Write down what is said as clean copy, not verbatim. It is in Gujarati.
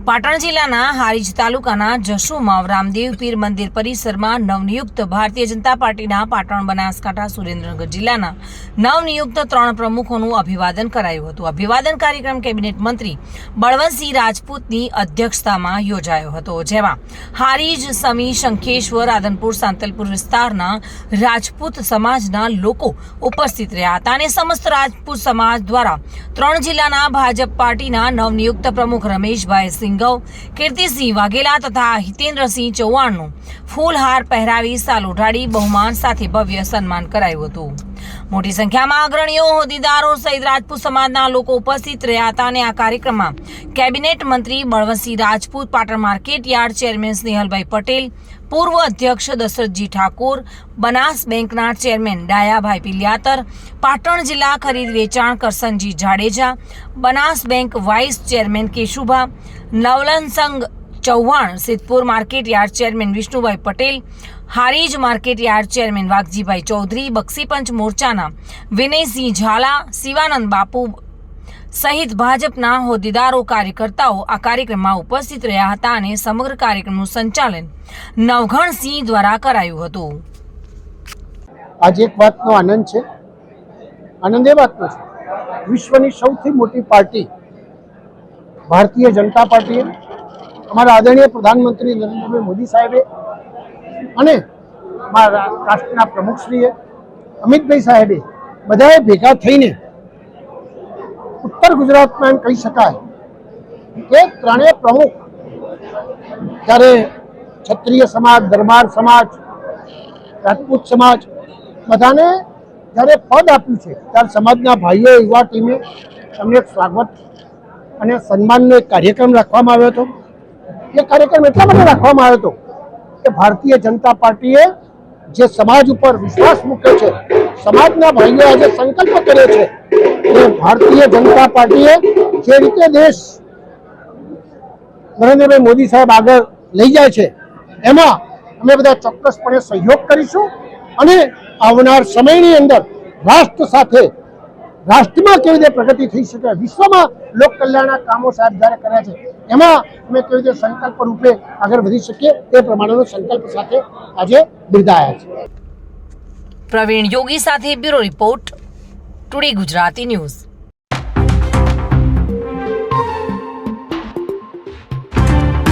પાટણ જિલ્લાના હારીજ તાલુકાના જસુમાવ રામદેવ પીર મંદિર પરિસરમાં નવનિયુક્ત ભારતીય જનતા પાર્ટીના પાટણ, બનાસકાંઠા, સુરેન્દ્રનગર જિલ્લાના નવનિયુક્ત 3 પ્રમુખોનું અભિવાદન કરાયું હતું. અભિવાદન કાર્યક્રમ કેબિનેટ મંત્રી બળવંતસિંહ રાજપૂતની અધ્યક્ષતામાં યોજાયો હતો, જેમાં હારીજ, સમી, શંખેશ્વર, આદનપુર, સાંતલપુર વિસ્તારના રાજપૂત સમાજના લોકો ઉપસ્થિત રહ્યા હતા અને સમસ્ત રાજપૂત સમાજ દ્વારા 3 જિલ્લાના ભાજપ પાર્ટીના નવનિયુક્ત પ્રમુખ રમેશભાઈ સિંઘવ, કીર્તિસિંહ વાઘેલા તથા હિતેન્દ્રસિંહ ચૌહાણનું ફૂલહાર પહેરાવી સાલ ઉઠાડી બહુમાન સાથે ભવ્ય સન્માન કરાયું હતું. મોટી સંખ્યામાં અગ્રણીઓ, હોદ્દેદારો સહિત રાજપૂત સમાજના લોકો ઉપસ્થિત રહ્યા હતા અને આ કાર્યક્રમમાં કેબિનેટ મંત્રી Balwantsinh Rajput, Patan market yard chairman Snehalbhai Patel, પૂર્વ અધ્યક્ષ દશરથજી ઠાકોર, બનાસ બેંકના ચેરમેન ડાયાભાઈ પિલિયાતર, પાટણ જિલ્લા ખરીદ વેચાણ Karsanji Jadeja, Banas bank vice chairman Keshubha, Navalsang Chauhan, Siddhpur market yard chairman Vishnubhai Patel, Harij market yard chairman Vaghjibhai Chaudhary, બક્ષીપંચ મોરચાના વિનયસિંહ ઝાલા, શિવાનંદ બાપુ સહિત ભાજપના હોદ્દેદારો, કાર્યકર્તાઓ આ કાર્યક્રમમાં ઉપસ્થિત રહ્યા હતા અને સમગ્ર કાર્યક્રમનું સંચાલન નવઘણસિંહ દ્વારા કરાયું હતું. આજે એક વાતનો આનંદ છે, આનંદ એ વાતનો છે, વિશ્વની સૌથી મોટી પાર્ટી ભારતીય જનતા પાર્ટીએ, અમારા આદરણીય પ્રધાનમંત્રી નરેન્દ્રભાઈ મોદી સાહેબે અને અમારા રાષ્ટ્રના પ્રમુખશ્રીએ અમિતભાઈ સાહેબે બધાએ ભેગા થઈને ઉત્તર ગુજરાતમાં એમ કહી શકાય કે 3 પ્રમુખ, જ્યારે ક્ષત્રિય સમાજ, દરબાર સમાજ, રાજપૂત સમાજ બધાને જ્યારે પદ આપ્યું છે ત્યારે સમાજના ભાઈઓ, યુવા ટીમે અમને એક સ્વાગત અને સન્માનનો એક કાર્યક્રમ રાખવામાં આવ્યો હતો. એ કાર્યક્રમ એટલા માટે રાખવામાં આવ્યો હતો કે ભારતીય જનતા પાર્ટીએ જે સમાજ ઉપર વિશ્વાસ મૂક્યો છે, સમાજના ભાઈઓ આજે સંકલ્પ કર્યો છે કે ભારતીય જનતા પાર્ટીએ જે રીતે દેશ નરેન્દ્રભાઈ મોદી સાહેબ આગળ લઈ જાય છે એમાં અમે બધા ચોક્કસપણે સહયોગ કરીશું અને આવનાર સમયની અંદર રાષ્ટ્ર સાથે, રાષ્ટ્રમાં કેવી રીતે પ્રગતિ થઈ શકે, વિશ્વમાં લોક કલ્યાણના કામો સાહેબ જ્યારે કર્યા છે એમાં અમે કેવી રીતે સંકલ્પ રૂપે આગળ વધી શકીએ તે પ્રમાણેનો સંકલ્પ સાથે આજે બિરદાયા છે. પ્રવીણ યોગી સાથે bureau report, today Gujarati news.